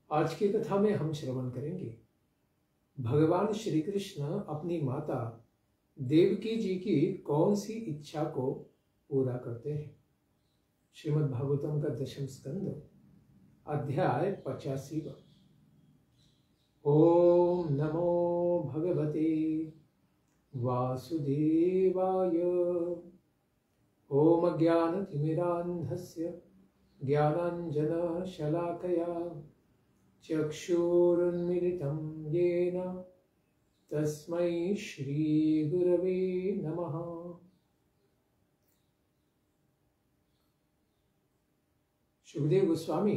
आज की कथा में हम श्रवण करेंगे भगवान श्री कृष्ण अपनी माता देवकी जी की कौन सी इच्छा को पूरा करते हैं। श्रीमद् भागवतम का दशम स्कंद अध्याय 85। ओम नमो भगवते वासुदेवाय। ओम ज्ञानतिमिरान्धस्य ज्ञानाञ्जनशलाकया चक्षुरुन्मिलितं येन तस्मै श्रीगुरवे नमः। सुखदेव गोस्वामी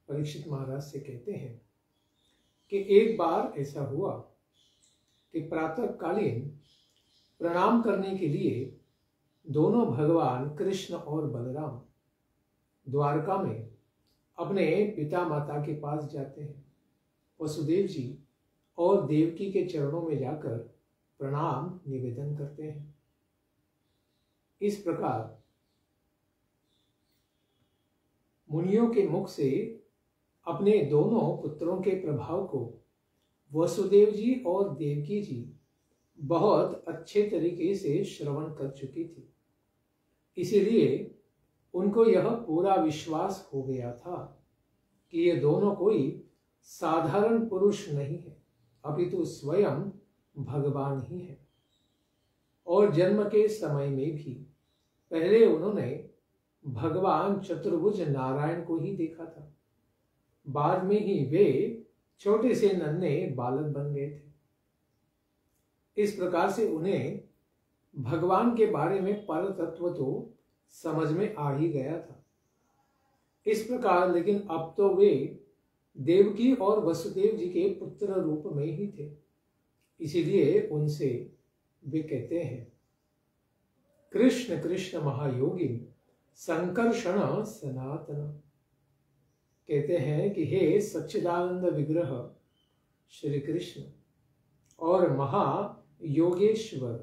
परीक्षित महाराज से कहते हैं कि एक बार ऐसा हुआ कि प्रातःकालीन प्रणाम करने के लिए दोनों भगवान कृष्ण और बलराम द्वारका में अपने पिता माता के पास जाते हैं। वसुदेव जी और देवकी के चरणों में जाकर प्रणाम निवेदन करते हैं। इस प्रकार मुनियों के मुख से अपने दोनों पुत्रों के प्रभाव को वसुदेव जी और देवकी जी बहुत अच्छे तरीके से श्रवण कर चुकी थी। इसीलिए उनको यह पूरा विश्वास हो गया था कि ये दोनों कोई साधारण पुरुष नहीं है, अपितु स्वयं भगवान ही है। और जन्म के समय में भी पहले उन्होंने भगवान चतुर्भुज नारायण को ही देखा था। बाद में ही वे छोटे से नन्हे बालक बन गए थे। इस प्रकार से उन्हें भगवान के बारे में पर तत्व तो समझ में आ ही गया था। इस प्रकार लेकिन अब तो वे देवकी और वसुदेव जी के पुत्र रूप में ही थे। इसीलिए उनसे वे कहते हैं, कृष्ण कृष्ण महायोगी संकर्षण सनातन। कहते हैं कि हे सच्चिदानंद विग्रह श्री कृष्ण और महायोगेश्वर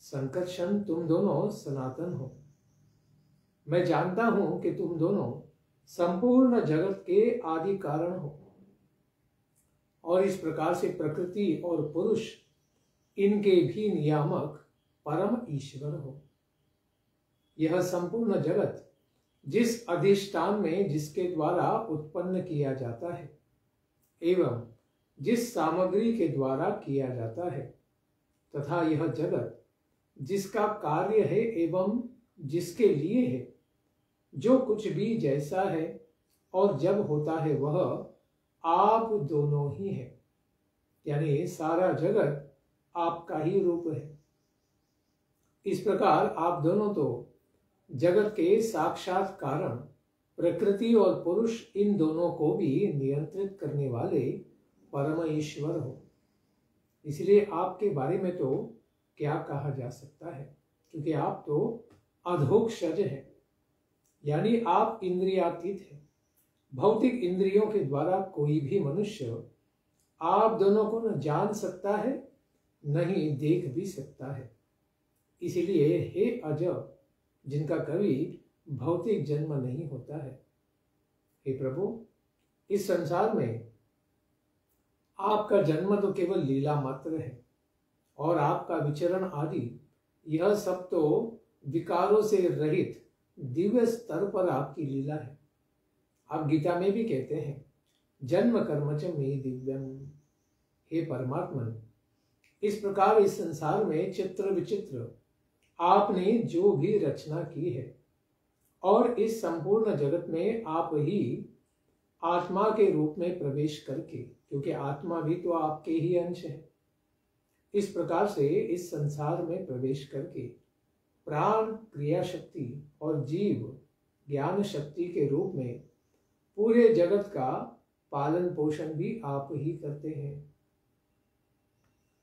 संकर्षण, तुम दोनों सनातन हो। मैं जानता हूं कि तुम दोनों संपूर्ण जगत के आदि कारण हो और इस प्रकार से प्रकृति और पुरुष इनके भी नियामक परम ईश्वर हो। यह संपूर्ण जगत जिस अधिष्ठान में जिसके द्वारा उत्पन्न किया जाता है एवं जिस सामग्री के द्वारा किया जाता है, तथा यह जगत जिसका कार्य है एवं जिसके लिए है, जो कुछ भी जैसा है और जब होता है वह आप दोनों ही है। यानी सारा जगत आपका ही रूप है। इस प्रकार आप दोनों तो जगत के साक्षात कारण, प्रकृति और पुरुष इन दोनों को भी नियंत्रित करने वाले परम ईश्वर हो। इसलिए आपके बारे में तो क्या कहा जा सकता है, क्योंकि आप तो अधोक्षज हैं, यानी आप इंद्रियातीत हैं। भौतिक इंद्रियों के द्वारा कोई भी मनुष्य आप दोनों को न जान सकता है, न ही देख भी सकता है। इसीलिए हे अज, जिनका कभी भौतिक जन्म नहीं होता है, हे प्रभु, इस संसार में आपका जन्म तो केवल लीला मात्र है और आपका विचरण आदि यह सब तो विकारों से रहित दिव्य स्तर पर आपकी लीला है। आप गीता में भी कहते हैं, जन्म कर्म च मे दिव्यम। हे परमात्मन, इस प्रकार इस संसार में चित्र विचित्र आपने जो भी रचना की है और इस संपूर्ण जगत में आप ही आत्मा के रूप में प्रवेश करके, क्योंकि आत्मा भी तो आपके ही अंश है, इस प्रकार से इस संसार में प्रवेश करके प्राण क्रिया शक्ति और जीव ज्ञान शक्ति के रूप में पूरे जगत का पालन पोषण भी आप ही करते हैं।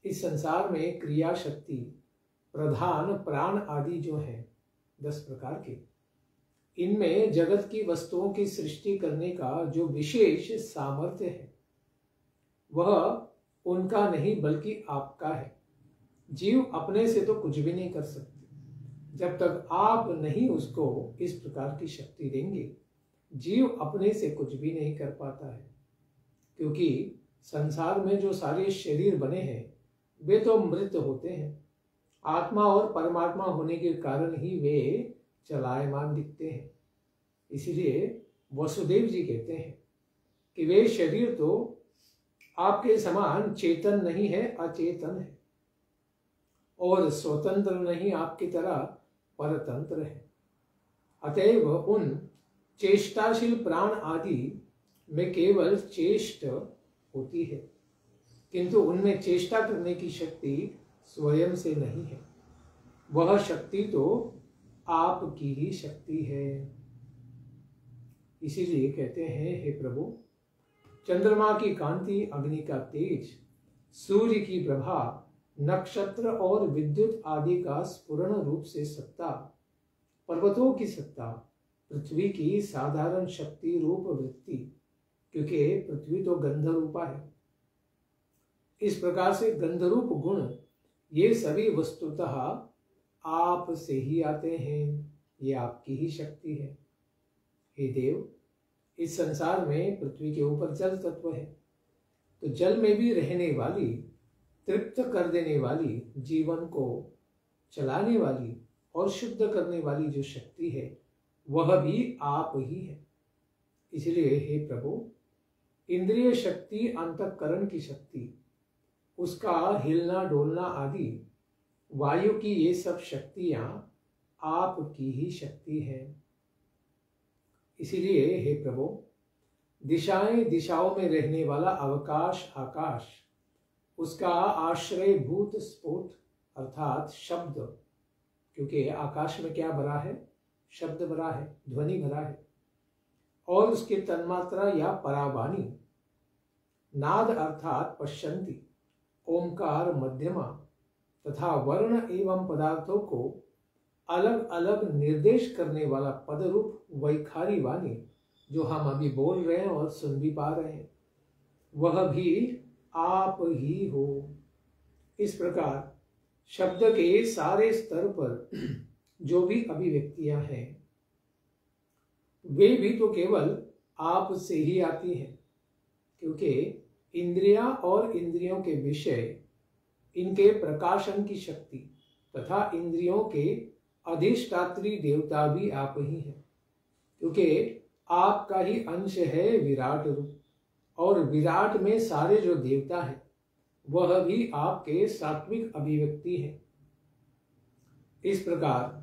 इस संसार में क्रिया शक्ति, प्रधान प्राण आदि जो हैं 10 प्रकार के, इनमें जगत की वस्तुओं की सृष्टि करने का जो विशेष सामर्थ्य है वह उनका नहीं बल्कि आपका है। जीव अपने से तो कुछ भी नहीं कर सकते। जब तक आप नहीं उसको इस प्रकार की शक्ति देंगे, जीव अपने से कुछ भी नहीं कर पाता है। क्योंकि संसार में जो सारे शरीर बने हैं वे तो मृत होते हैं। आत्मा और परमात्मा होने के कारण ही वे चलायमान दिखते हैं। इसीलिए वसुदेव जी कहते हैं कि वे शरीर तो आपके समान चेतन नहीं है, अचेतन है, और स्वतंत्र नहीं आपकी तरह परतंत्र है। अतएव उन चेष्टाशील प्राण आदि में केवल चेष्ट होती है, किंतु उनमें चेष्टा करने की शक्ति स्वयं से नहीं है। वह शक्ति तो आपकी ही शक्ति है। इसीलिए कहते हैं, हे प्रभु, चंद्रमा की कांति, अग्नि का तेज, सूर्य की प्रभा, नक्षत्र और विद्युत आदि का स्फुरण रूप से सत्ता, पर्वतों की सत्ता, पृथ्वी की साधारण शक्ति रूप वृत्ति, क्योंकि पृथ्वी तो गंध रूपा है। इस प्रकार से गंधरूप गुण ये सभी वस्तुतः आप से ही आते हैं, ये आपकी ही शक्ति है। हे देव, इस संसार में पृथ्वी के ऊपर जल तत्व है, तो जल में भी रहने वाली, तृप्त कर देने वाली, जीवन को चलाने वाली और शुद्ध करने वाली जो शक्ति है वह भी आप ही है। इसलिए हे प्रभु, इंद्रिय शक्ति, अंतःकरण की शक्ति, उसका हिलना डोलना आदि, वायु की ये सब शक्तियां आपकी ही शक्ति है। इसीलिए हे प्रभु, दिशाएं दिशाओं में रहने वाला अवकाश आकाश, उसका आश्रय भूत स्फोट अर्थात शब्द, क्योंकि आकाश में क्या भरा है? शब्द भरा है, ध्वनि भरा है, और उसकी तन्मात्रा या परावाणी, नाद अर्थात पश्यंती, ओंकार मध्यमा, तथा वर्ण एवं पदार्थों को अलग अलग निर्देश करने वाला पदरूप वैखारी वाणी, जो हम अभी बोल रहे हैं और सुन भी पा रहे हैं, वह भी आप ही हो। इस प्रकार शब्द के सारे स्तर पर जो भी अभिव्यक्तियां हैं वे भी तो केवल आप से ही आती हैं, क्योंकि इंद्रियां और इंद्रियों के विषय, इनके प्रकाशन की शक्ति तथा इंद्रियों के अधिष्ठात्री देवता भी आप ही हैं, क्योंकि आपका ही अंश है विराट रूप, और विराट में सारे जो देवता हैं वह भी आपके सात्विक अभिव्यक्ति है। इस प्रकार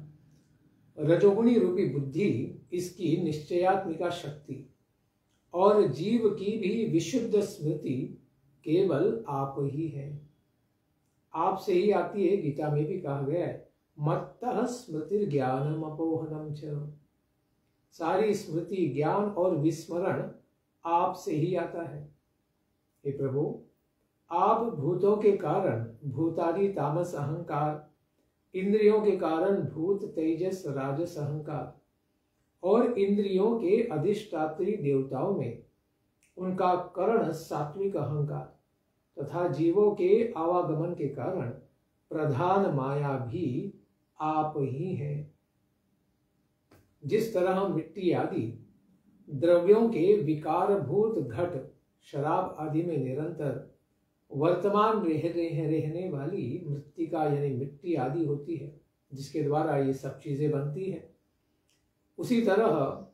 रजोगुणी रूपी बुद्धि, इसकी निश्चयात्मिका शक्ति और जीव की भी विशुद्ध स्मृति केवल आप ही है, आपसे ही आती है। गीता में भी कहा गया है, मत्तः स्मृति ज्ञानम अपोहनम च, सारी स्मृति, ज्ञान और विस्मरण आपसे ही आता है। हे प्रभु, आप भूतों के कारण भूतादि तामस अहंकार, इंद्रियों के कारण भूत तेजस राजस अहंकार, और इंद्रियों के अधिष्ठात्री देवताओं में उनका करण सात्विक अहंकार, तथा जीवों के आवागमन के कारण प्रधान माया भी आप ही हैं। जिस तरह मिट्टी आदि द्रव्यों के विकारभूत घट, शराब आदि में निरंतर वर्तमान रहने वाली मृत्तिका यानी मिट्टी आदि होती है, जिसके द्वारा ये सब चीजें बनती हैं, उसी तरह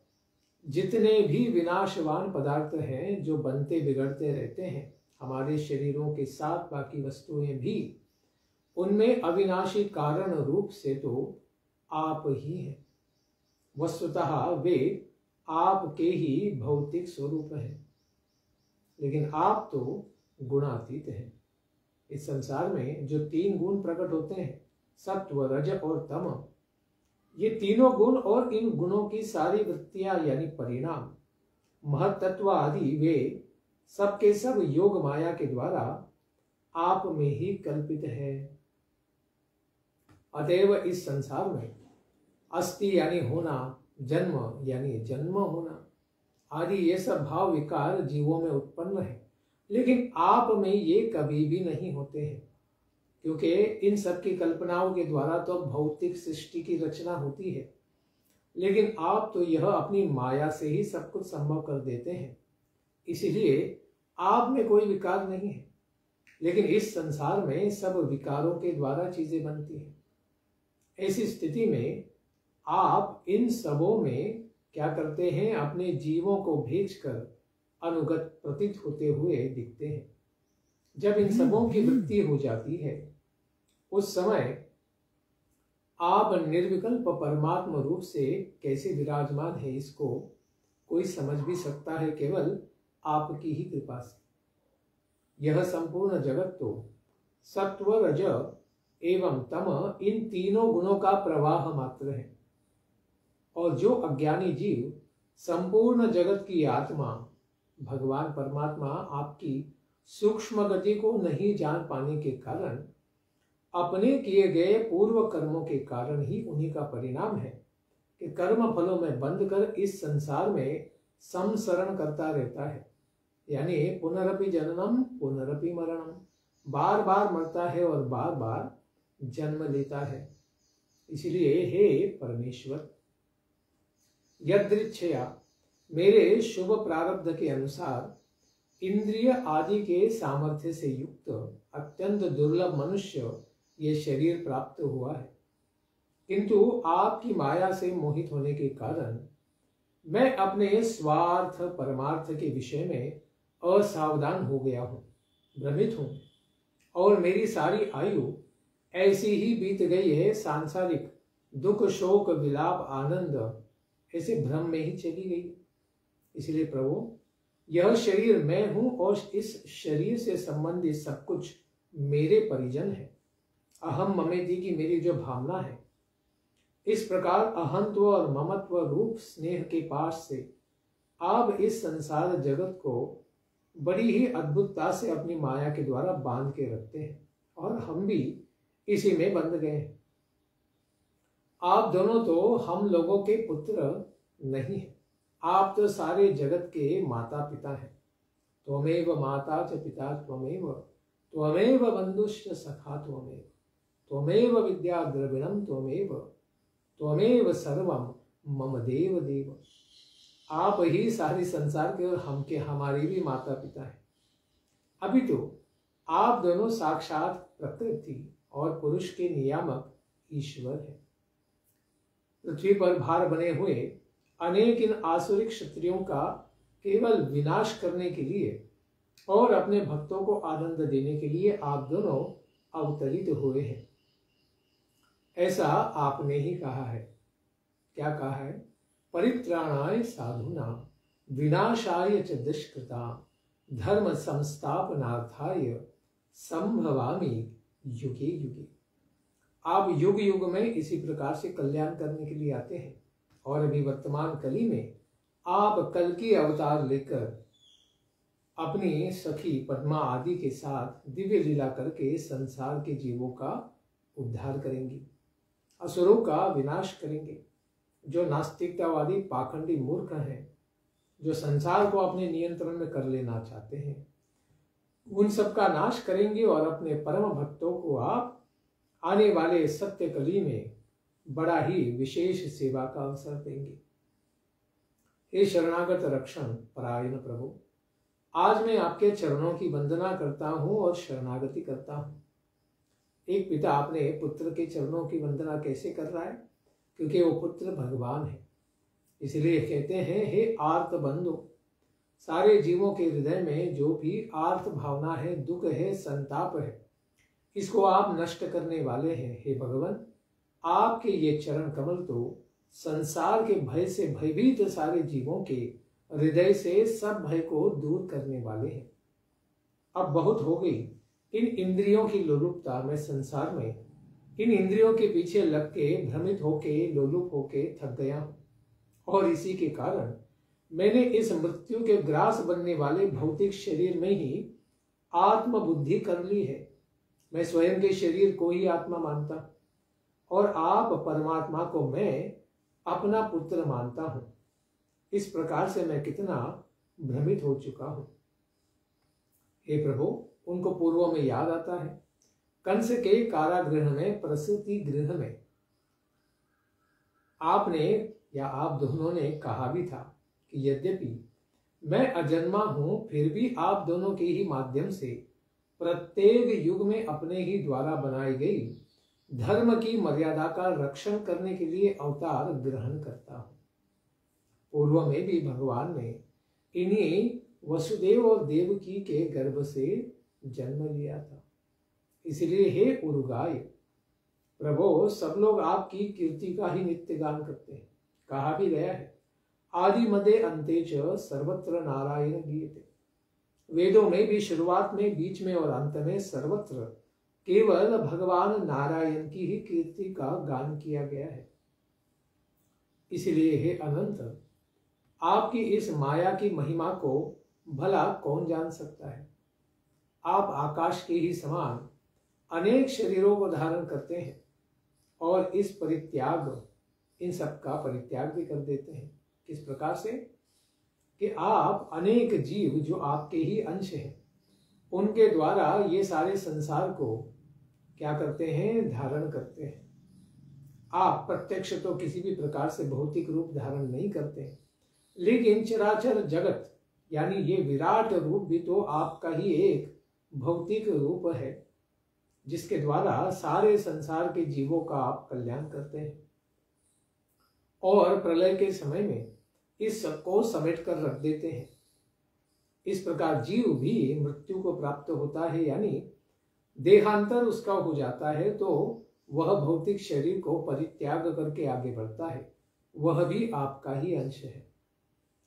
जितने भी विनाशवान पदार्थ हैं जो बनते बिगड़ते रहते हैं हमारे शरीरों के साथ, बाकी वस्तुएं भी, उनमें अविनाशी कारण रूप से तो आप ही हैं। वस्तुतः वे आपके ही भौतिक स्वरूप हैं, लेकिन आप तो गुणातीत हैं। इस संसार में जो तीन गुण प्रकट होते हैं, सत्व, रज और तम, ये तीनों गुण और इन गुणों की सारी वृत्तियां यानी परिणाम, महत्त्व आदि, वे सब के सब योग माया के द्वारा आप में ही कल्पित है। अतएव इस संसार में अस्ति यानी होना, जन्म यानी जन्म होना आदि ये सब भाव विकार जीवों में उत्पन्न है, लेकिन आप में ये कभी भी नहीं होते हैं, क्योंकि इन सब की कल्पनाओं के द्वारा तो भौतिक सृष्टि की रचना होती है, लेकिन आप तो यह अपनी माया से ही सब कुछ संभव कर देते हैं। इसलिए आप में कोई विकार नहीं है, लेकिन इस संसार में सब विकारों के द्वारा चीजें बनती हैं। ऐसी स्थिति में आप इन सबों में क्या करते हैं? अपने जीवों को भेजकर अनुगत प्रतीत होते हुए दिखते हैं। जब इन सबों की वृत्ति हो जाती है, उस समय आप निर्विकल्प परमात्मा रूप से कैसे विराजमान है, इसको कोई समझ भी सकता है केवल आपकी ही कृपा से। यह संपूर्ण जगत तो सत्व, रज एवं तम इन तीनों गुणों का प्रवाह मात्र है, और जो अज्ञानी जीव संपूर्ण जगत की आत्मा भगवान परमात्मा आपकी सूक्ष्म गति को नहीं जान पाने के कारण, अपने किए गए पूर्व कर्मों के कारण ही उन्हीं का परिणाम है कि कर्म फलों में बंध कर इस संसार में संसरण करता रहता है। यानी पुनरपि जननम पुनरपि मरणम, बार बार मरता है और बार बार जन्म लेता है। इसलिए हे परमेश्वर, यदृच्छया मेरे शुभ प्रारब्ध के अनुसार इंद्रिय आदि के सामर्थ्य से युक्त अत्यंत दुर्लभ मनुष्य ये शरीर प्राप्त हुआ है, किंतु आपकी माया से मोहित होने के कारण मैं अपने स्वार्थ परमार्थ के विषय में असावधान हो गया हूँ, भ्रमित हूँ, और मेरी सारी आयु ऐसी ही बीत गई है। सांसारिक दुख, शोक, विलाप, आनंद ऐसे भ्रम में ही चली गई। इसलिए प्रभु, यह शरीर मैं हूं और इस शरीर से संबंधित सब कुछ मेरे परिजन है। अहम ममेति की मेरी जो भावना है, इस प्रकार अहंत्व और ममत्व रूप स्नेह के पास से आप इस संसार जगत को बड़ी ही अद्भुतता से अपनी माया के द्वारा बांध के रखते हैं, और हम भी इसी में बंध गए हैं। आप दोनों तो हम लोगों के पुत्र नहीं हैं, आप तो सारे जगत के माता पिता हैं। त्वमेव माता च पिता त्वमेव, त्वमेव बंधुश्च सखा त्वमेव, त्वमेव विद्या द्रविणम त्वमेव, त्वमेव सर्वम मम देव देव। आप ही सारे संसार के और हमारे भी माता पिता हैं। अभी तो आप दोनों साक्षात प्रकृति और पुरुष के नियामक ईश्वर हैं। पृथ्वी पर भार बने हुए अनेक इन आसुरिक क्षत्रियों का केवल विनाश करने के लिए और अपने भक्तों को आनंद देने के लिए आप दोनों अवतरित हुए हैं, ऐसा आपने ही कहा है। क्या कहा है? परित्राणाय साधुना विनाशाय च दुष्कृता धर्म संस्थापनार्थाय संभवामि युगे युगे। आप युग युग में इसी प्रकार से कल्याण करने के लिए आते हैं, और अभी वर्तमान कली में आप कल की अवतार लेकर अपनी सखी पद्मा आदि के साथ दिव्य लीला करके संसार के जीवों का उद्धार करेंगे, असुरों का विनाश करेंगे। जो नास्तिकतावादी पाखंडी मूर्ख हैं, जो संसार को अपने नियंत्रण में कर लेना चाहते हैं, उन सब का नाश करेंगे, और अपने परम भक्तों को आप आने वाले सत्य कली में बड़ा ही विशेष सेवा का अवसर देंगे। हे शरणागत रक्षण परायण प्रभु, आज मैं आपके चरणों की वंदना करता हूं और शरणागति करता हूं। एक पिता अपने पुत्र के चरणों की वंदना कैसे कर रहा है? क्योंकि वो पुत्र भगवान है। इसलिए कहते हैं, हे आर्त बंधु, सारे जीवों के हृदय में जो भी आर्त भावना है, दुख है, संताप है, इसको आप नष्ट करने वाले हैं। हे भगवान, आपके ये चरण कमल तो संसार के भय से भयभीत सारे जीवों के हृदय से सब भय को दूर करने वाले हैं। अब बहुत हो गई इन इंद्रियों की लोलुपता। मैं संसार में इन इंद्रियों के पीछे लग के भ्रमित होके लोलुप होके थक गया हूं, और इसी के कारण मैंने इस मृत्यु के ग्रास बनने वाले भौतिक शरीर में ही आत्म बुद्धि कर ली है। मैं स्वयं के शरीर को ही आत्मा मानता, और आप परमात्मा को मैं अपना पुत्र मानता हूं। इस प्रकार से मैं कितना भ्रमित हो चुका हूं। हे प्रभु, उनको पूर्व में याद आता है, कंस के कारागृह में, प्रसूति गृह में आपने या आप दोनों ने कहा भी था कि यद्यपि मैं अजन्मा हूं, फिर भी आप दोनों के ही माध्यम से प्रत्येक युग में अपने ही द्वारा बनाई गई धर्म की मर्यादा का रक्षण करने के लिए अवतार ग्रहण करता हूं। पूर्व में भी भगवान ने इन्हीं वसुदेव और देवकी के गर्भ से जन्म लिया था। इसलिए हे उरुगाय, प्रभो, सब लोग आपकी कीर्ति का ही नित्य गान करते हैं। कहा भी गया है, आदि मध्य अंते च सर्वत्र नारायण गीयते। वेदों में भी शुरुआत में, बीच में और अंत में सर्वत्र केवल भगवान नारायण की ही कीर्ति का गान किया गया है। इसलिए हे अनंत, आपकी इस माया की महिमा को भला कौन जान सकता है। आप आकाश के ही समान अनेक शरीरों को धारण करते हैं और इन सब का परित्याग भी कर देते हैं। किस प्रकार से कि आप अनेक जीव जो आपके ही अंश हैं, उनके द्वारा ये सारे संसार को क्या करते हैं, धारण करते हैं। आप प्रत्यक्ष तो किसी भी प्रकार से भौतिक रूप धारण नहीं करते, लेकिन चराचर जगत यानी ये विराट रूप भी तो आपका ही एक भौतिक रूप है, जिसके द्वारा सारे संसार के जीवों का आप कल्याण करते हैं। और प्रलय के समय में इस सबको समेट कर रख देते हैं। इस प्रकार जीव भी मृत्यु को प्राप्त होता है, यानी देहांतर उसका हो जाता है, तो वह भौतिक शरीर को परित्याग करके आगे बढ़ता है। वह भी आपका ही अंश है।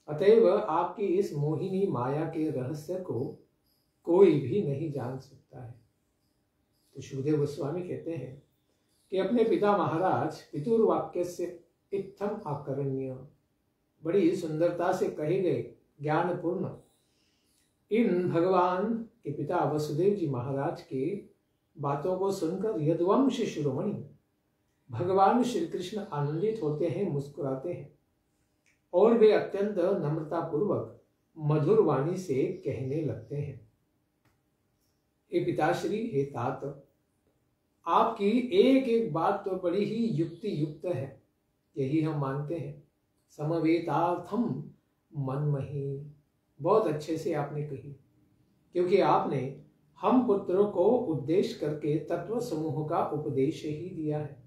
अतएव आपकी इस मोहिनी माया के रहस्य को कोई भी नहीं जान सकता है। तो शुभदेव गोस्वामी कहते हैं कि अपने पिता महाराज पितुर्वाक्य से इत्थम आकरण्य, बड़ी सुंदरता से कहे गए ज्ञानपूर्ण इन भगवान के पिता वसुदेव जी महाराज के बातों को सुनकर यदुवंश शिरोमणि भगवान श्री कृष्ण आनंदित होते हैं, मुस्कुराते हैं और वे अत्यंत नम्रता पूर्वक मधुर वाणी से कहने लगते हैं, हे पिताश्री, हे तात, आपकी एक एक बात तो बड़ी ही युक्ति युक्त है, यही हम मानते हैं। समवेतार्थम मनमही, बहुत अच्छे से आपने कही, क्योंकि आपने हम पुत्रों को उद्देश्य करके तत्व समूह का उपदेश ही दिया है।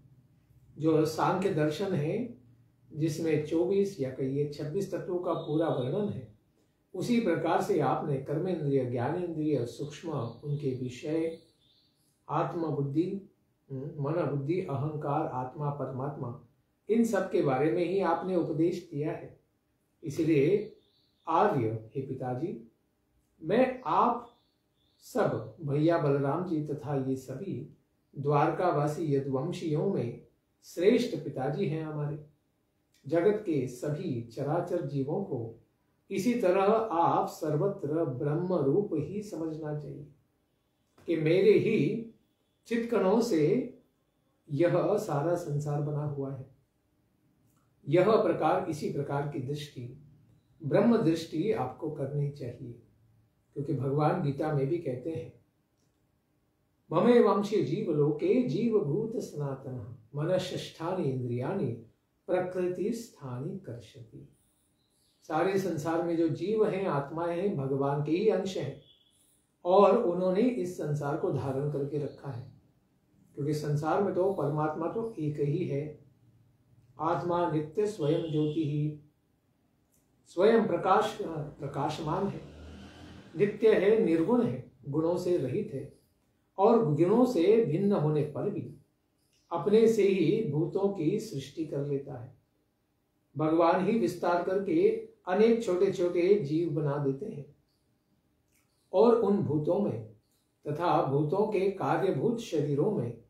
जो सांख्य दर्शन है, जिसमें 24 या कहिए 26 तत्वों का पूरा वर्णन है, उसी प्रकार से आपने कर्मेंद्रिय, ज्ञानेन्द्रिय, सूक्ष्म, उनके विषय, आत्मा बुद्धि, मन बुद्धि, अहंकार, आत्मा, परमात्मा, इन सब के बारे में ही आपने उपदेश दिया है। इसलिए आर्य, हे पिताजी, मैं आप सब भैया बलराम जी तथा ये सभी द्वारकावासी यदुवंशियों में श्रेष्ठ पिताजी हैं हमारे। जगत के सभी चराचर जीवों को इसी तरह आप सर्वत्र ब्रह्म रूप ही समझना चाहिए कि मेरे ही चित्कणों से यह सारा संसार बना हुआ है। यह प्रकार, इसी प्रकार की दृष्टि, ब्रह्म दृष्टि आपको करनी चाहिए, क्योंकि भगवान गीता में भी कहते हैं, ममे वंशी जीवलोके जीवभूत सनातन मनश्ष्ठानि इंद्रियाणि प्रकृति स्थानी कर्षति। सारे संसार में जो जीव हैं, आत्माएं हैं, भगवान के ही अंश हैं और उन्होंने इस संसार को धारण करके रखा है, क्योंकि संसार में तो परमात्मा तो एक ही है। आत्मा नित्य स्वयं ज्योति ही, स्वयं प्रकाशमान है, नित्य है, निर्गुण है, गुणों से रहित है और गुणों से भिन्न होने पर भी अपने से ही भूतों की सृष्टि कर लेता है। भगवान ही विस्तार करके अनेक छोटे छोटे जीव बना देते हैं और उन भूतों में तथा भूतों के कार्यभूत शरीरों में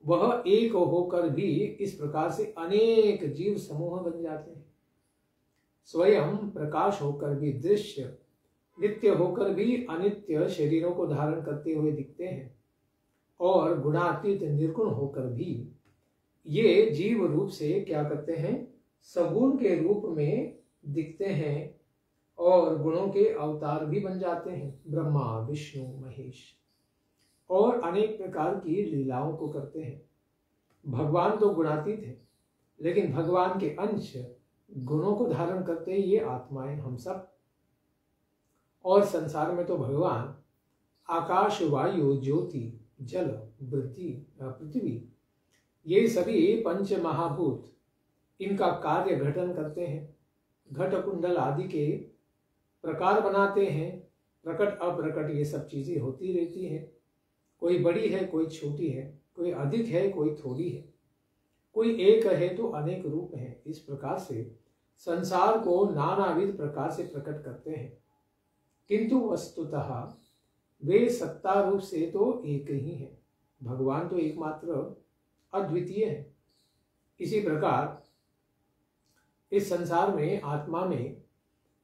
वह एक होकर भी इस प्रकार से अनेक जीव समूह बन जाते हैं। स्वयं प्रकाश होकर भी दृश्य, नित्य होकर भी अनित्य शरीरों को धारण करते हुए दिखते हैं और गुणातीत निर्गुण होकर भी ये जीव रूप से क्या करते हैं, सगुण के रूप में दिखते हैं और गुणों के अवतार भी बन जाते हैं। ब्रह्मा, विष्णु, महेश और अनेक प्रकार की लीलाओं को करते हैं। भगवान तो गुणातीत है, लेकिन भगवान के अंश गुणों को धारण करते ये आत्माएं हम सब। और संसार में तो भगवान आकाश, वायु, ज्योति, जल, पृथ्वी, ये सभी पंच महाभूत इनका कार्य घटन करते हैं, घट कुंडल आदि के प्रकार बनाते हैं, प्रकट अप्रकट ये सब चीजें होती रहती हैं। कोई बड़ी है, कोई छोटी है, कोई अधिक है, कोई थोड़ी है, कोई एक है तो अनेक रूप हैं। इस प्रकार से संसार को नानाविध प्रकार से प्रकट करते हैं, किंतु वस्तुतः वे सत्ता रूप से तो एक ही है। भगवान तो एकमात्र अद्वितीय है। इसी प्रकार इस संसार में आत्मा में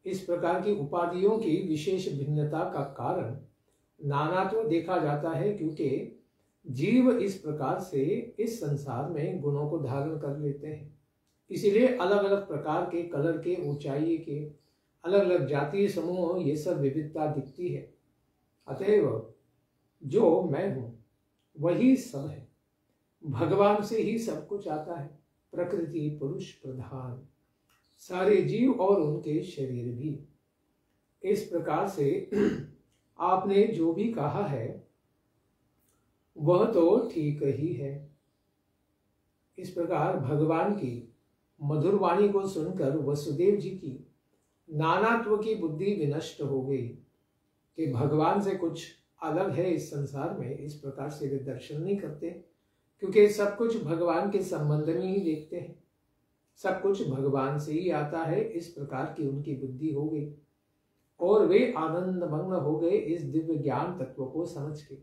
इस प्रकार की उपाधियों की विशेष भिन्नता का कारण नानात्व देखा जाता है, क्योंकि जीव इस प्रकार से इस संसार में गुणों को धारण कर लेते हैं। इसीलिए अलग अलग प्रकार के कलर के, ऊंचाई के, अलग अलग जातीय समूह, ये सब विविधता दिखती है। अतएव जो मैं हूं वही सब है, भगवान से ही सब कुछ आता है। प्रकृति पुरुष प्रधान, सारे जीव और उनके शरीर भी। इस प्रकार से आपने जो भी कहा है वह तो ठीक ही है। इस प्रकार भगवान की मधुर वाणी को सुनकर वसुदेव जी की नानात्व की बुद्धि विनष्ट हो गई कि भगवान से कुछ अलग है इस संसार में। इस प्रकार से वे दर्शन नहीं करते, क्योंकि सब कुछ भगवान के संबंध में ही देखते हैं, सब कुछ भगवान से ही आता है। इस प्रकार की उनकी बुद्धि हो गई और वे आनंद मग्न हो गए इस दिव्य ज्ञान तत्व को समझ के।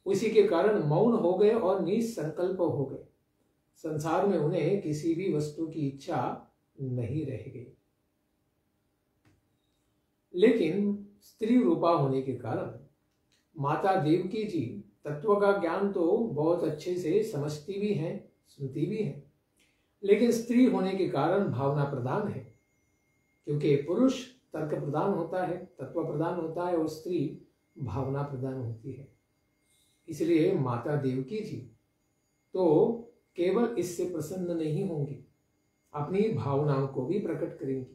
उसी के कारण मौन हो गए और निसंकल्प हो गए। संसार में उन्हें किसी भी वस्तु की इच्छा नहीं रह गई। लेकिन स्त्री रूपा होने के कारण माता देवकी जी तत्व का ज्ञान तो बहुत अच्छे से समझती भी हैं, सुनती भी हैं, लेकिन स्त्री होने के कारण भावना प्रधान है, क्योंकि पुरुष तर्क प्रधान होता है, तत्व प्रधान होता है, और स्त्री भावना प्रधान होती है। इसलिए माता देवकी जी तो केवल इससे प्रसन्न नहीं होंगी, अपनी भावनाओं को भी प्रकट करेंगी।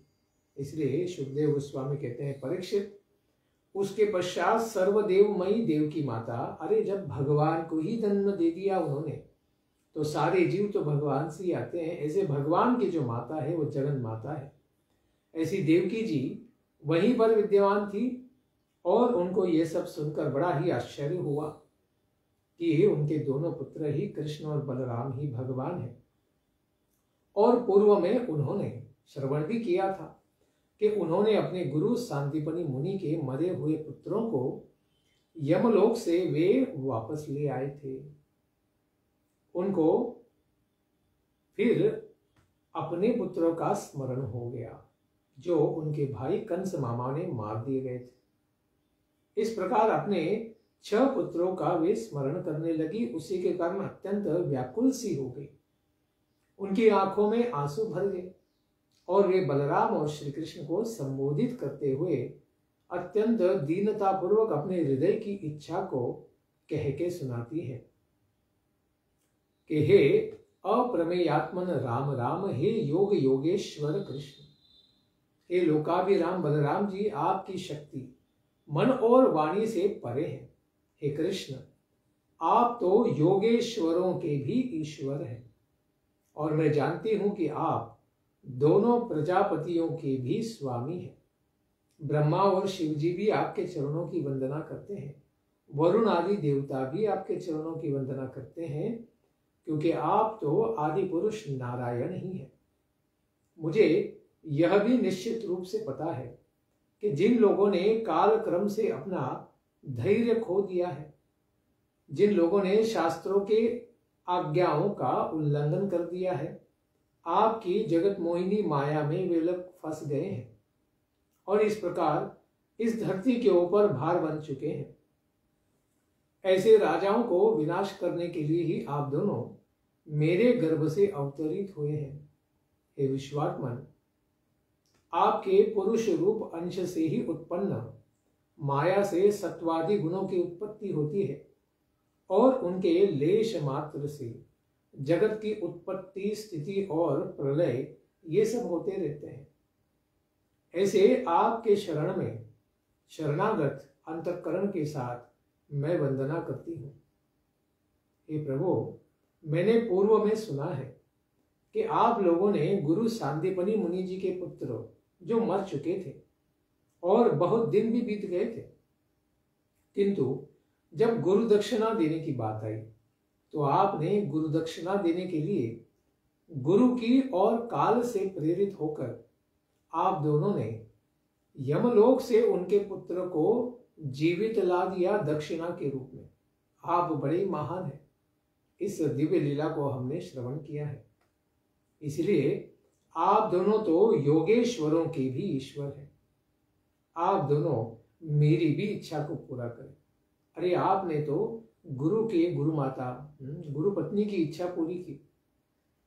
इसलिए सुखदेव गोस्वामी कहते हैं, परीक्षित, उसके पश्चात सर्वदेवमयी देवकी माता, अरे जब भगवान को ही जन्म दे दिया उन्होंने, तो सारे जीव तो भगवान से ही आते हैं। ऐसे भगवान की जो माता है वो जगन माता है। ऐसी देवकी जी वहीं पर विद्यमान थी और उनको ये सब सुनकर बड़ा ही आश्चर्य हुआ कि उनके दोनों पुत्र ही कृष्ण और बलराम ही भगवान हैं। और पूर्व में उन्होंने श्रवण भी किया था कि उन्होंने अपने गुरु सांदीपनि मुनि के मरे हुए पुत्रों को यमलोक से वे वापस ले आए थे। उनको फिर अपने पुत्रों का स्मरण हो गया जो उनके भाई कंस मामा ने मार दिए गए थे। इस प्रकार अपने 6 पुत्रों का वे स्मरण करने लगी। उसी के कारण अत्यंत व्याकुल सी हो गई, उनकी आंखों में आंसू भर गए और वे बलराम और श्री कृष्ण को संबोधित करते हुए अत्यंत दीनता पूर्वक अपने हृदय की इच्छा को कह के सुनाती है कि हे अप्रमेयात्मन राम राम, हे योग योगेश्वर कृष्ण, हे लोकाभिराम बलराम जी, आपकी शक्ति मन और वाणी से परे है। हे कृष्ण, आप तो योगेश्वरों के भी ईश्वर हैं और मैं जानती हूं कि आप दोनों प्रजापतियों के भी स्वामी हैं। ब्रह्मा और शिव जी भी आपके चरणों की वंदना करते हैं, वरुण आदि देवता भी आपके चरणों की वंदना करते हैं, क्योंकि आप तो आदि पुरुष नारायण ही हैं। मुझे यह भी निश्चित रूप से पता है कि जिन लोगों ने काल क्रम से अपना धैर्य खो दिया है, जिन लोगों ने शास्त्रों के आज्ञाओं का उल्लंघन कर दिया है, आपकी जगत मोहिनी माया में वे लोग फंस गए हैं और इस प्रकार इस धरती के ऊपर भार बन चुके हैं। ऐसे राजाओं को विनाश करने के लिए ही आप दोनों मेरे गर्भ से अवतरित हुए हैं। हे विश्वात्मन, आपके पुरुष रूप अंश से ही उत्पन्न माया से सत्वादि गुणों की उत्पत्ति होती है और उनके लेश मात्र से जगत की उत्पत्ति, स्थिति और प्रलय ये सब होते रहते हैं। ऐसे आपके शरण में शरणागत अंतःकरण के साथ मैं वंदना करती हूँ। हे प्रभु, मैंने पूर्व में सुना है कि आप लोगों ने गुरु सांदीपनि मुनि जी के पुत्र जो मर चुके थे और बहुत दिन भी बीत गए थे, किंतु जब गुरु दक्षिणा देने की बात आई तो आपने गुरु दक्षिणा देने के लिए गुरु की और काल से प्रेरित होकर आप दोनों ने यमलोक से उनके पुत्र को जीवित ला दिया दक्षिणा के रूप में। आप बड़े महान हैं। इस दिव्य लीला को हमने श्रवण किया है, इसलिए आप दोनों तो योगेश्वरों के भी ईश्वर हैं। आप दोनों मेरी भी इच्छा को पूरा करें। अरे आपने तो गुरु के गुरु माता गुरु पत्नी की इच्छा पूरी की,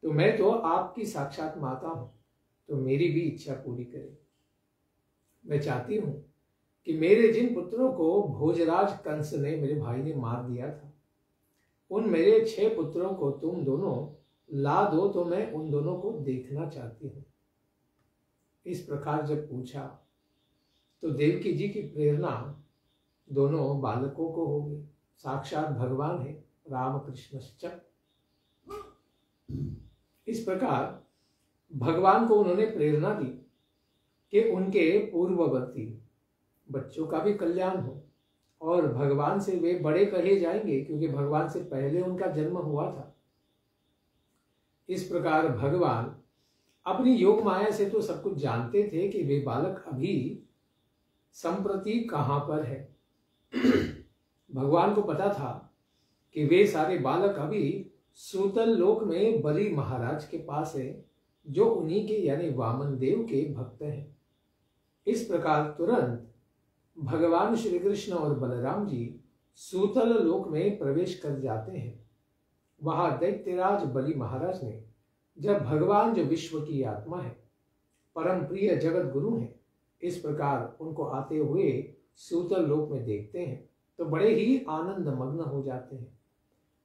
तो मैं तो आपकी साक्षात माता हूं, तो मेरी भी इच्छा पूरी करें। मैं चाहती हूं कि मेरे जिन पुत्रों को भोजराज कंस ने, मेरे भाई ने मार दिया था, उन मेरे 6 पुत्रों को तुम दोनों ला दो, तो मैं उन दोनों को देखना चाहती हूं। इस प्रकार जब पूछा तो देवकी जी की प्रेरणा दोनों बालकों को हो गई। साक्षात भगवान है रामकृष्णश्च। इस प्रकार भगवान को उन्होंने प्रेरणा दी कि उनके पूर्ववर्ती बच्चों का भी कल्याण हो और भगवान से वे बड़े कहे जाएंगे, क्योंकि भगवान से पहले उनका जन्म हुआ था। इस प्रकार भगवान अपनी योग माया से तो सब कुछ जानते थे कि वे बालक अभी संप्रति कहां पर है। भगवान को पता था कि वे सारे बालक अभी सूतल लोक में बलि महाराज के पास है, जो उन्हीं के यानी वामन देव के भक्त हैं। इस प्रकार तुरंत भगवान श्री कृष्ण और बलराम जी सूतल लोक में प्रवेश कर जाते हैं। वहां दैत्यराज बलि महाराज ने जब भगवान जो विश्व की आत्मा है, परम प्रिय जगत गुरु हैं, इस प्रकार उनको आते हुए सूतल लोक में देखते हैं तो बड़े ही आनंद मग्न हो जाते हैं।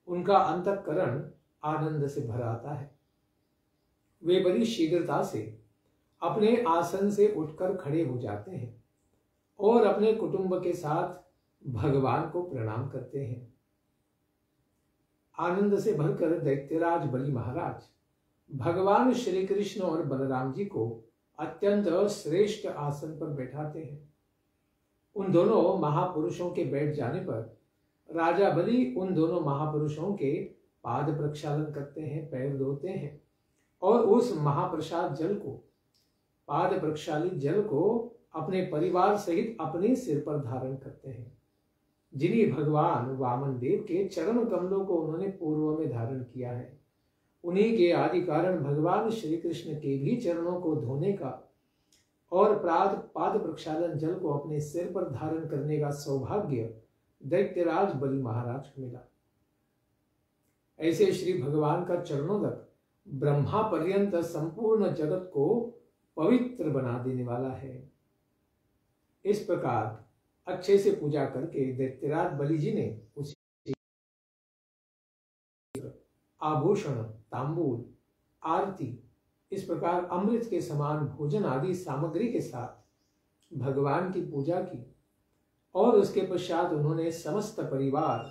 उनका अंतःकरण आनंद से भर आता है। वे बड़ी शीघ्रता से अपने आसन से उठकर खड़े हो जाते हैं और अपने कुटुंब के साथ भगवान को प्रणाम करते हैं। आनंद से भरकर दैत्यराज बलि महाराज भगवान श्री कृष्ण और बलराम जी को अत्यंत श्रेष्ठ आसन पर बैठाते हैं। उन दोनों महापुरुषों के बैठ जाने पर राजा बलि उन दोनों महापुरुषों के पाद प्रक्षालन करते हैं, पैर धोते हैं और उस महाप्रसाद जल को, पाद प्रक्षालित जल को अपने परिवार सहित अपने सिर पर धारण करते हैं। जिन्हीं भगवान वामन देव के चरण कमलों को उन्होंने पूर्व में धारण किया है, उन्हीं के आदि कारण भगवान श्री कृष्ण के भी चरणों को धोने का और पाद प्रक्षालन जल को अपने सिर पर धारण करने का सौभाग्य दैत्यराज बलि महाराज को मिला। ऐसे श्री भगवान का चरणोदक ब्रह्मा पर्यंत संपूर्ण जगत को पवित्र बना देने वाला है। इस प्रकार अच्छे से पूजा करके दैत्यराज बलि जी ने उसे आभूषण, तांबूल, आरती, इस प्रकार अमृत के समान भोजन आदि सामग्री के साथ भगवान की पूजा की और उसके पश्चात उन्होंने समस्त परिवार,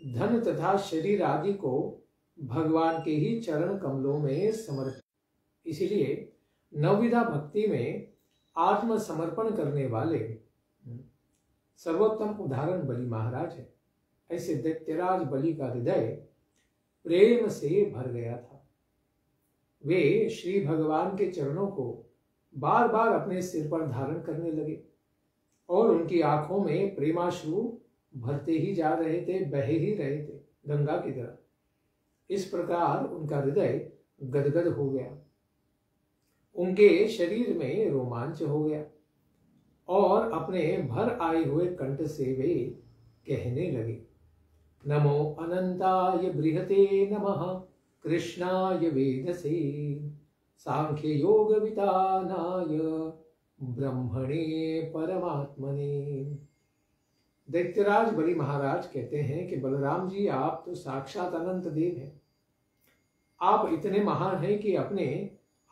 धन तथा शरीर आदि को भगवान के ही चरण कमलों में समर्पित। इसलिए नवविधा भक्ति में आत्मसमर्पण करने वाले सर्वोत्तम उदाहरण बलि महाराज है। ऐसे दैत्यराज बलि का हृदय प्रेम से भर गया था। वे श्री भगवान के चरणों को बार बार अपने सिर पर धारण करने लगे और उनकी आंखों में प्रेमाश्रु भरते ही जा रहे थे, बह ही रहे थे गंगा की तरह। इस प्रकार उनका हृदय गदगद हो गया, उनके शरीर में रोमांच हो गया और अपने भर आए हुए कंठ से वे कहने लगे, नमो अनंताय बृहते नमः कृष्णाय वेधसे सांख्य योग वितानाय ब्रह्मणे परमात्मने। दैत्यराज बलि महाराज कहते हैं कि बलराम जी, आप तो साक्षात अनंत देव हैं। आप इतने महान हैं कि अपने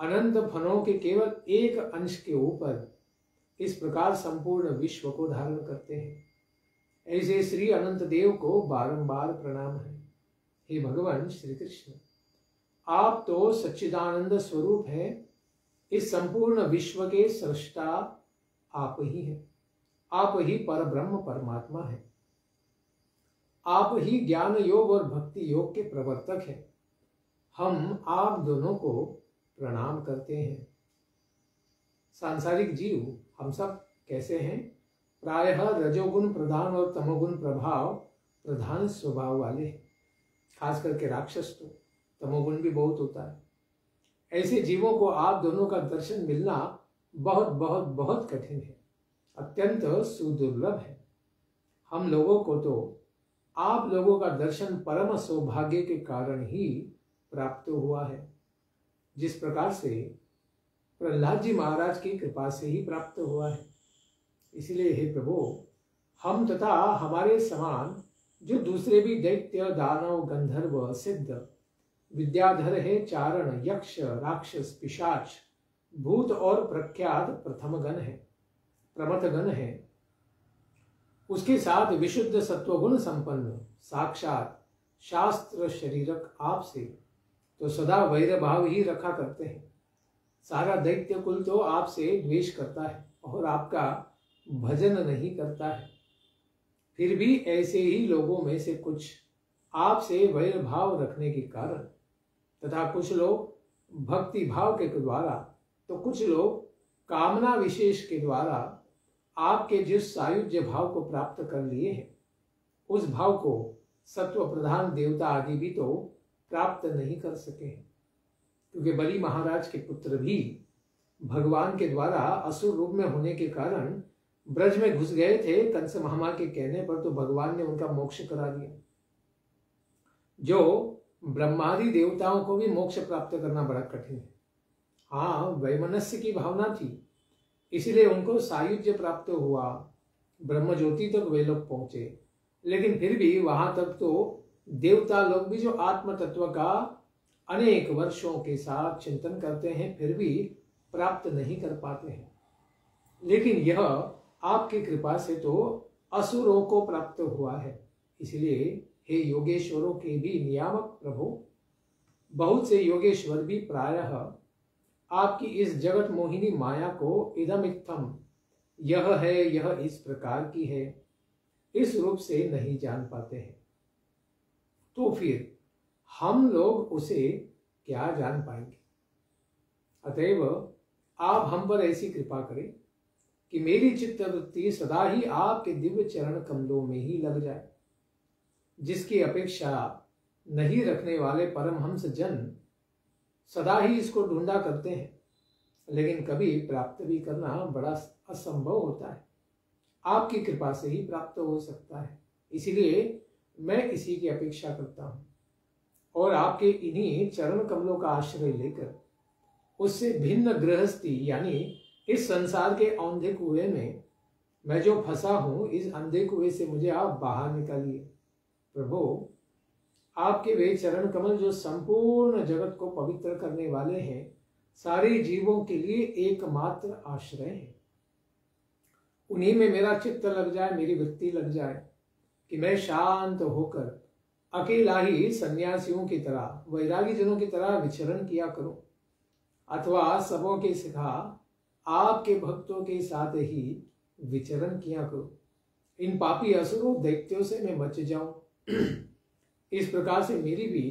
अनंत फलों के केवल एक अंश के ऊपर इस प्रकार संपूर्ण विश्व को धारण करते हैं। ऐसे श्री अनंत देव को बारंबार प्रणाम है। हे भगवान श्री कृष्ण, आप तो सच्चिदानंद स्वरूप है। इस संपूर्ण विश्व के सृष्टा आप ही हैं। आप ही परब्रह्म परमात्मा है। आप ही ज्ञान योग और भक्ति योग के प्रवर्तक हैं। हम आप दोनों को प्रणाम करते हैं। सांसारिक जीव हम सब कैसे हैं? प्रायः रजोगुण प्रधान और तमोगुण प्रभाव प्रधान स्वभाव वाले हैं। खास करके राक्षस तो तमोगुण भी बहुत होता है। ऐसे जीवों को आप दोनों का दर्शन मिलना बहुत बहुत बहुत कठिन है, अत्यंत सुदुर्लभ है। हम लोगों को तो आप लोगों का दर्शन परम सौभाग्य के कारण ही प्राप्त हुआ है, जिस प्रकार से प्रहलाद जी महाराज की कृपा से ही प्राप्त हुआ है। इसलिए हे प्रभु, हम तथा हमारे समान जो दूसरे भी दैत्य दानव गंधर्व सिद्ध विद्याधर है, चारण यक्ष राक्षस पिशाच भूत और प्रख्यात प्रथम गण है, प्रमथ गण है, उसके साथ विशुद्ध सत्वगुण संपन्न साक्षात शास्त्र शरीरक आपसे तो सदा वैर भाव ही रखा करते हैं। सारा दैत्य कुल तो आपसे द्वेष करता है और आपका भजन नहीं करता है। फिर भी ऐसे ही लोगों में से कुछ आपसे वैर भाव रखने के कारण तथा कुछ लोग भक्ति भाव के द्वारा तो कुछ लोग कामना विशेष के द्वारा आपके जिस सायुज्य भाव को प्राप्त कर लिए हैं, उस भाव को सत्व प्रधान देवता आदि भी तो प्राप्त नहीं कर सके हैं। क्योंकि बलि महाराज के पुत्र भी भगवान के द्वारा असुर रूप में होने के कारण ब्रज में घुस गए थे। कंस महामा के कहने पर तो भगवान ने उनका मोक्ष करा दिया। जो ब्रह्मादि देवताओं को भी मोक्ष प्राप्त करना बड़ा कठिन है। हाँ, वैमनस्य की भावना थी, इसलिए उनको सायुज्य प्राप्त हुआ, ब्रह्म ज्योति तक वे लोग पहुंचे। लेकिन फिर भी वहां तक तो देवता लोग भी जो आत्म तत्व का अनेक वर्षों के साथ चिंतन करते हैं, फिर भी प्राप्त नहीं कर पाते हैं। लेकिन यह आपकी कृपा से तो असुरों को प्राप्त हुआ है। इसलिए हे योगेश्वरों के भी नियामक प्रभु, बहुत से योगेश्वर भी प्रायः आपकी इस जगत मोहिनी माया को इदम इत्थम, यह है, यह इस प्रकार की है, इस रूप से नहीं जान पाते हैं। तो फिर हम लोग उसे क्या जान पाएंगे? अतएव आप हम पर ऐसी कृपा करें कि मेरी चित्तवृत्ति सदा ही आपके दिव्य चरण कमलों में ही लग जाए। जिसकी अपेक्षा नहीं रखने वाले परमहंस जन सदा ही इसको ढूंढा करते हैं, लेकिन कभी प्राप्त भी करना बड़ा असंभव होता है। आपकी कृपा से ही प्राप्त हो सकता है। इसलिए मैं इसी की अपेक्षा करता हूँ और आपके इन्हीं चरण कमलों का आश्रय लेकर उससे भिन्न गृहस्थी यानी इस संसार के औंधे कुएं में मैं जो फंसा हूं, इस अंधे कुएं से मुझे आप बाहर निकालिए। प्रभु, आपके वे चरण कमल जो संपूर्ण जगत को पवित्र करने वाले हैं, सारे जीवों के लिए एकमात्र आश्रय है। उन्हीं में मेरा चित्त लग जाए, मेरी वृत्ति लग जाए कि मैं शांत होकर अकेला ही सन्यासियों की तरह, वैरागी जनों की तरह विचरण किया करूं, अथवा सबों के सिखा आपके भक्तों के साथ ही विचरण किया करूं। इन पापी असुरों दैत्यों से मैं बच जाऊं। इस प्रकार से मेरी भी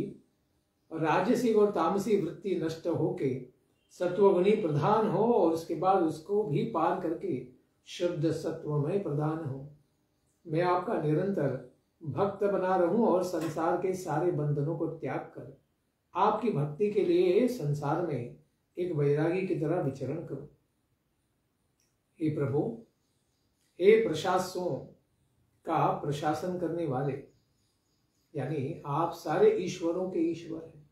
राजसी और तामसी वृत्ति नष्ट होके सत्वगुणी प्रधान हो और उसके बाद उसको भी पार करके शुद्ध सत्वमय प्रधान हो। मैं आपका निरंतर भक्त बना रहूं और संसार के सारे बंधनों को त्याग कर आपकी भक्ति के लिए संसार में एक वैरागी की तरह विचरण करूं। हे प्रभु, हे प्रशासों का प्रशासन करने वाले, यानी आप सारे ईश्वरों के ईश्वर हैं।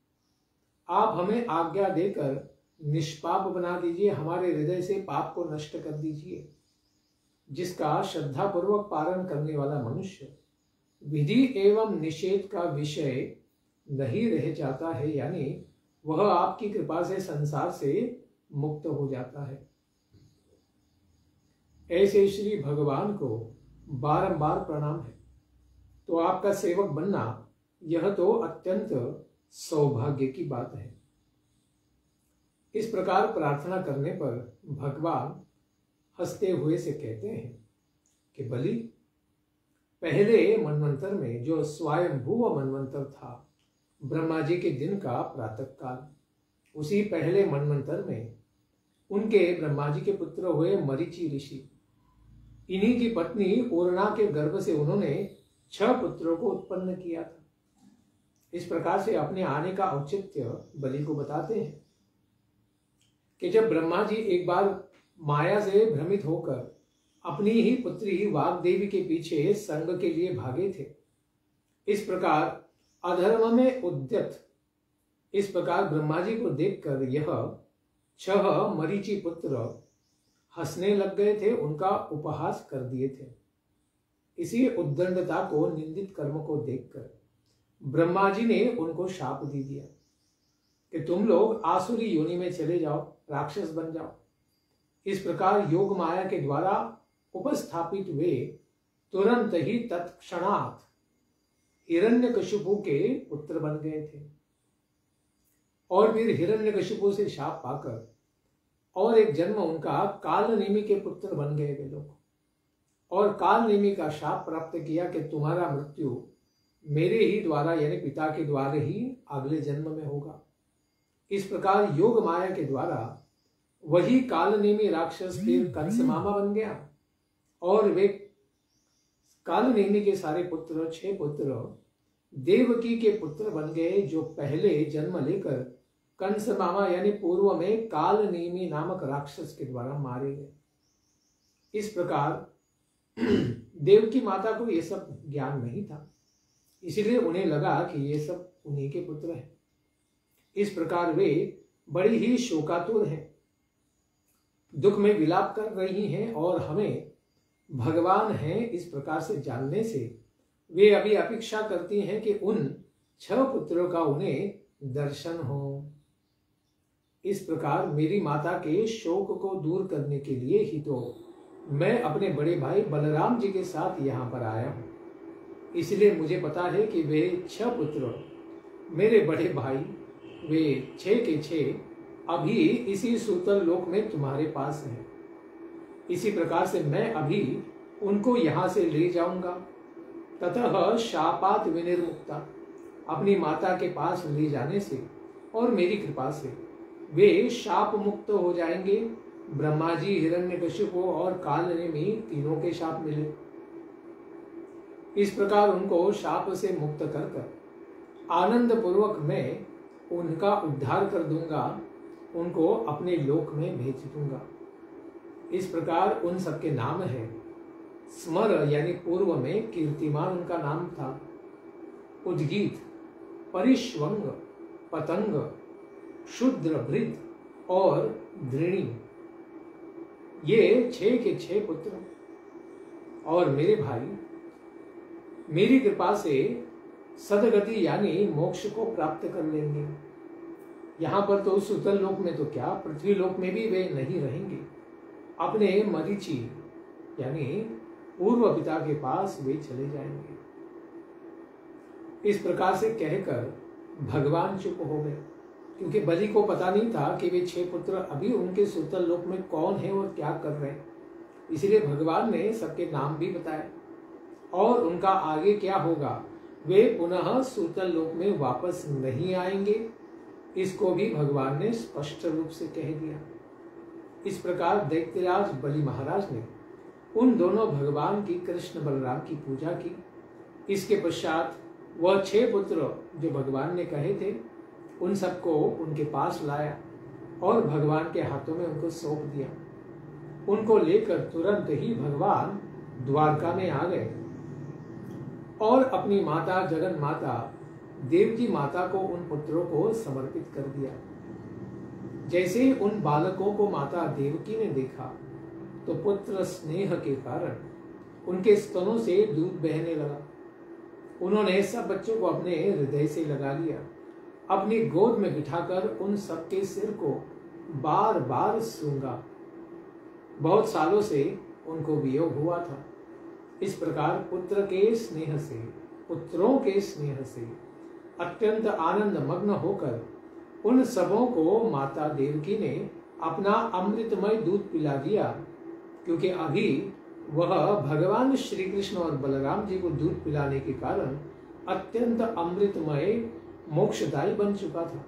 आप हमें आज्ञा देकर निष्पाप बना दीजिए, हमारे हृदय से पाप को नष्ट कर दीजिए। जिसका श्रद्धा पूर्वक पालन करने वाला मनुष्य विधि एवं निषेध का विषय नहीं रह जाता है, यानी वह आपकी कृपा से संसार से मुक्त हो जाता है। ऐसे श्री भगवान को बारंबार प्रणाम है। तो आपका सेवक बनना यह तो अत्यंत सौभाग्य की बात है। इस प्रकार प्रार्थना करने पर भगवान हंसते हुए से कहते हैं कि बलि, पहले मनवंतर में जो स्वयंभू मनवंतर था, ब्रह्मा जी के दिन का प्रातः काल, उसी पहले मनवंतर में उनके ब्रह्मा जी के पुत्र हुए मरीचि ऋषि, इन्हीं की पत्नी पूर्णा के गर्भ से उन्होंने 6 पुत्रों को उत्पन्न किया था। इस प्रकार से अपने आने का औचित्य बलि को बताते हैं कि जब ब्रह्मा जी एक बार माया से भ्रमित होकर अपनी ही पुत्री वाग्देवी के पीछे संग के लिए भागे थे, इस प्रकार अधर्म में उद्यत, इस प्रकार ब्रह्मा जी को देखकर यह 6 मरीचि पुत्र हंसने लग गए थे, उनका उपहास कर दिए थे। इसी उद्दंडता को, निंदित कर्म को देखकर ब्रह्मा जी ने उनको शाप दे दिया कि तुम लोग आसुरी योनि में चले जाओ, राक्षस बन जाओ। इस प्रकार योग माया के द्वारा उपस्थापित वे तुरंत ही तत्क्षणात हिरण्यकशिपु के पुत्र बन गए थे। और फिर हिरण्यकशिपु से शाप पाकर और एक जन्म उनका कालनेमि के पुत्र बन गए वे लोग, और कालनेमि का शाप प्राप्त किया कि तुम्हारा मृत्यु मेरे ही द्वारा, यानी पिता के द्वारा ही अगले जन्म में होगा। इस प्रकार योग माया के द्वारा वही कालनेमि राक्षस फिर कंस मामा बन गया, और वे कालनेमि के सारे पुत्र 6 पुत्र देवकी के पुत्र बन गए, जो पहले जन्म लेकर कंस मामा यानी पूर्व में कालनेमि नामक राक्षस के द्वारा मारे गए। इस प्रकार देवकी माता को यह सब ज्ञान नहीं था, इसलिए उन्हें लगा कि ये सब उन्हीं के पुत्र हैं। इस प्रकार वे बड़ी ही शोकातुर हैं, दुख में विलाप कर रही हैं, और हमें भगवान हैं इस प्रकार से जानने से वे अभी अपेक्षा करती हैं कि उन 6 पुत्रों का उन्हें दर्शन हो। इस प्रकार मेरी माता के शोक को दूर करने के लिए ही तो मैं अपने बड़े भाई बलराम जी के साथ यहाँ पर आया हूँ। इसलिए मुझे पता है कि वे 6 पुत्र मेरे बड़े भाई, वे 6 के 6 अभी इसी सूतल लोक में तुम्हारे पास हैं। इसी प्रकार से मैं अभी उनको यहाँ से ले जाऊंगा, ततः शापात विनिर्मुक्ता, अपनी माता के पास ले जाने से और मेरी कृपा से वे शाप मुक्त हो जाएंगे। ब्रह्मा जी, हिरण्यकशिपु और कालनेमि तीनों के शाप मिले। इस प्रकार उनको शाप से मुक्त कर आनंद पूर्वक मैं उनका उद्धार कर दूंगा, उनको अपने लोक में भेज दूंगा। इस प्रकार उन सबके नाम है स्मर, यानी पूर्व में कीर्तिमान उनका नाम था, उद्गीत, परिश्वंग, पतंग, शूद्र, भृत और धृणी, ये 6 के 6 पुत्र। और मेरे भाई मेरी कृपा से सदगति यानी मोक्ष को प्राप्त कर लेंगे। यहाँ पर तो सुतल लोक में तो क्या, पृथ्वी लोक में भी वे नहीं रहेंगे। अपने मरीचि यानी पूर्व पिता के पास वे चले जाएंगे। इस प्रकार से कहकर भगवान चुप हो गए, क्योंकि बलि को पता नहीं था कि वे 6 पुत्र अभी उनके सुतल लोक में कौन है और क्या कर रहे हैं। इसलिए भगवान ने सबके नाम भी बताए और उनका आगे क्या होगा, वे पुनः सुतल लोक में वापस नहीं आएंगे, इसको भी भगवान ने स्पष्ट रूप से कह दिया। इस प्रकार दैत्यराज बलि महाराज ने उन दोनों भगवान की, कृष्ण बलराम की पूजा की। इसके पश्चात वह 6 पुत्र जो भगवान ने कहे थे उन सबको उनके पास लाया और भगवान के हाथों में उनको सौंप दिया। उनको लेकर तुरंत ही भगवान द्वारका में आ गए और अपनी माता जगन माता देवकी माता को उन पुत्रों को समर्पित कर दिया। जैसे ही उन बालकों को माता देवकी ने देखा तो पुत्र स्नेह के कारण उनके स्तनों से दूध बहने लगा। उन्होंने सब बच्चों को अपने हृदय से लगा लिया, अपनी गोद में बिठाकर उन सबके सिर को बार बार सूंघा। बहुत सालों से उनको वियोग हुआ था। इस प्रकार पुत्र के स्नेह से, पुत्रों के स्नेह से अत्यंत आनंद मग्न होकर उन सबों को माता देवकी ने अपना अमृतमय दूध पिला दिया, क्योंकि अभी वह भगवान श्री कृष्ण और बलराम जी को दूध पिलाने के कारण अत्यंत अमृतमय मोक्षदायी बन चुका था,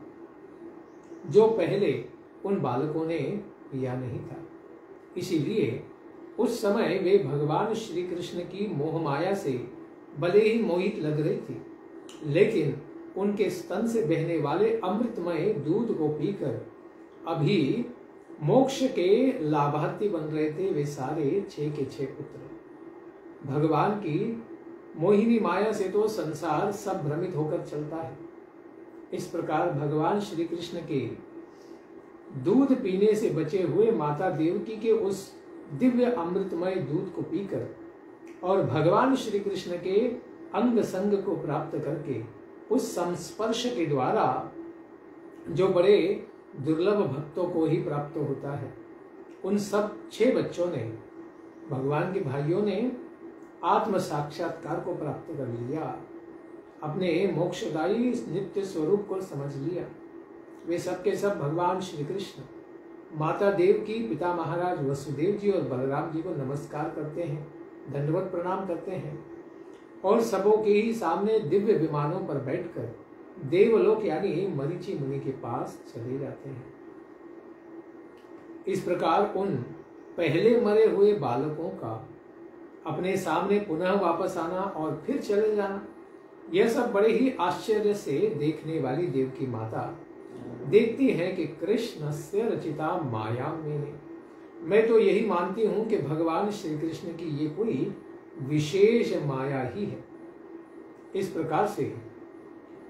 जो पहले उन बालकों ने पिया नहीं था। इसीलिए उस समय वे भगवान श्री कृष्ण की मोह माया से भले ही मोहित लग रही थी, लेकिन उनके स्तन से बहने वाले अमृतमय दूध को पीकर अभी मोक्ष के लाभार्थी बन रहे थे वे सारे 6 के 6 पुत्र। भगवान की मोहिनी माया से तो संसार सब भ्रमित होकर चलता है। इस प्रकार भगवान श्री कृष्ण के दूध पीने से बचे हुए माता देवकी के उस दिव्य अमृतमय दूध को पीकर और भगवान श्री कृष्ण के अंग संग को प्राप्त करके उस संस्पर्श के द्वारा जो बड़े दुर्लभ भक्तों को ही प्राप्त होता है, उन सब 6 बच्चों ने, भगवान के भाइयों ने आत्म साक्षात्कार को प्राप्त कर लिया, अपने मोक्षदायी नित्य स्वरूप को समझ लिया। वे सब के सब भगवान श्री कृष्ण, माता देवकी, पिता महाराज वसुदेव जी और बलराम जी को नमस्कार करते हैं, दंडवत प्रणाम करते हैं और सबों के ही सामने दिव्य विमानों पर बैठकर देवलोक यानी मरीचि मुनि के पास चले जाते हैं। इस प्रकार उन पहले मरे हुए बालकों का अपने सामने पुनः वापस आना और फिर चले जाना, यह सब बड़े ही आश्चर्य से देखने वाली देवकी माता देखती है कि कृष्ण से रचिता माया मैंने, मैं तो यही मानती हूं कि भगवान श्री कृष्ण की ये कोई विशेष माया ही है। इस प्रकार से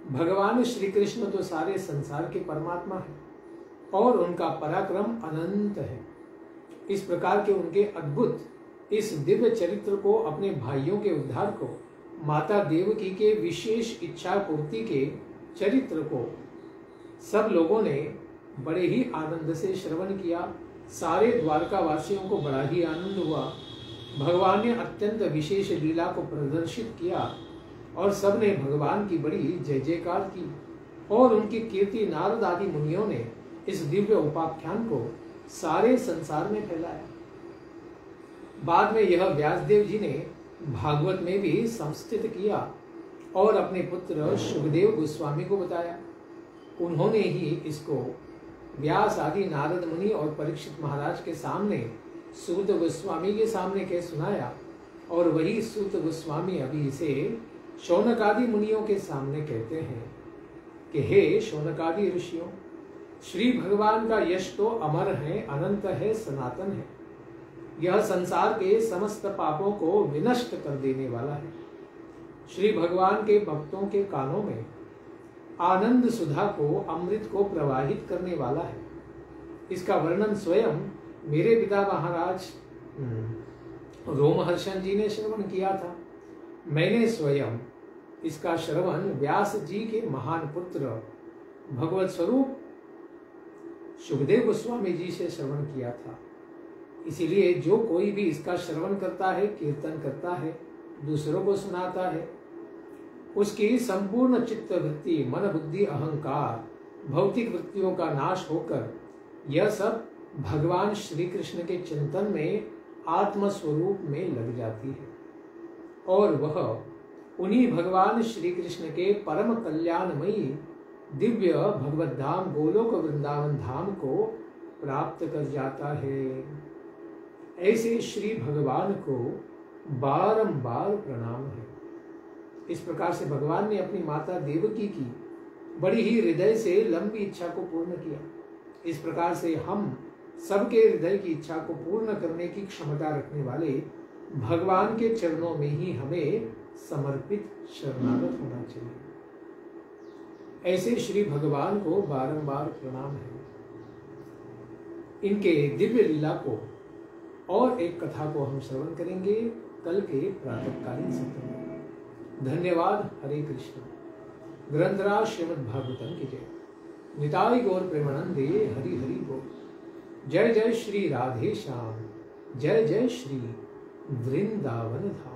भगवान श्री कृष्ण तो सारे संसार के परमात्मा है और उनका पराक्रम अनंत है। इस प्रकार के उनके अद्भुत इस दिव्य चरित्र को, अपने भाइयों के उद्धार को, माता देवकी के विशेष इच्छा पूर्ति के चरित्र को सब लोगों ने बड़े ही आनंद से श्रवण किया। सारे द्वारका वासियों को बड़ा ही आनंद हुआ। भगवान ने अत्यंत विशेष लीला को प्रदर्शित किया और सबने भगवान की बड़ी जय जयकार की और उनकी कीर्ति नारद आदि मुनियों ने इस दिव्य उपाख्यान को सारे संसार में फैलाया। बाद में यह व्यासदेव जी ने भागवत में भी संस्थित किया और अपने पुत्र शुकदेव गोस्वामी को बताया। उन्होंने ही इसको व्यास आदि नारद मुनि और परीक्षित महाराज के सामने सूत गोस्वामी के सामने कह सुनाया और वही सूत गोस्वामी अभी इसे शौनकादि मुनियों के सामने कहते हैं कि हे शौनकादि ऋषियों, श्री भगवान का यश तो अमर है, अनंत है, सनातन है। यह संसार के समस्त पापों को विनष्ट कर देने वाला है। श्री भगवान के भक्तों के कानों में आनंद सुधा को, अमृत को प्रवाहित करने वाला है। इसका वर्णन स्वयं मेरे पिता महाराज रोमहर्षण जी ने श्रवण किया था। मैंने स्वयं इसका श्रवण व्यास जी के महान पुत्र भगवत स्वरूप शुकदेव गोस्वामी जी से श्रवण किया था। इसीलिए जो कोई भी इसका श्रवण करता है, कीर्तन करता है, दूसरों को सुनाता है, उसकी संपूर्ण चित्त वृत्ति, मन बुद्धि अहंकार, भौतिक वृत्तियों का नाश होकर यह सब भगवान श्री कृष्ण के चिंतन में आत्म स्वरूप में लग जाती है और वह उन्हीं भगवान श्री कृष्ण के परम कल्याणमयी दिव्य भगवत धाम गोलोक वृंदावन धाम को प्राप्त कर जाता है। ऐसे श्री भगवान को बारंबार प्रणाम है। इस प्रकार से भगवान ने अपनी माता देवकी की बड़ी ही हृदय से लंबी इच्छा को पूर्ण किया। इस प्रकार से हम सबके हृदय की इच्छा को पूर्ण करने की क्षमता रखने वाले भगवान के चरणों में ही हमें समर्पित शरणागत होना चाहिए। ऐसे श्री भगवान को बारंबार प्रणाम है। इनके दिव्य लीला को और एक कथा को हम श्रवण करेंगे कल के प्रातःकालीन सत्र में। धन्यवाद। हरे कृष्ण। ग्रंथराज श्रीमद् भागवतम की जय। निताई गौर प्रेमानंदे। हरि हरि बोल। जय जय श्री राधे श्याम। जय जय श्री वृंदावन धाम।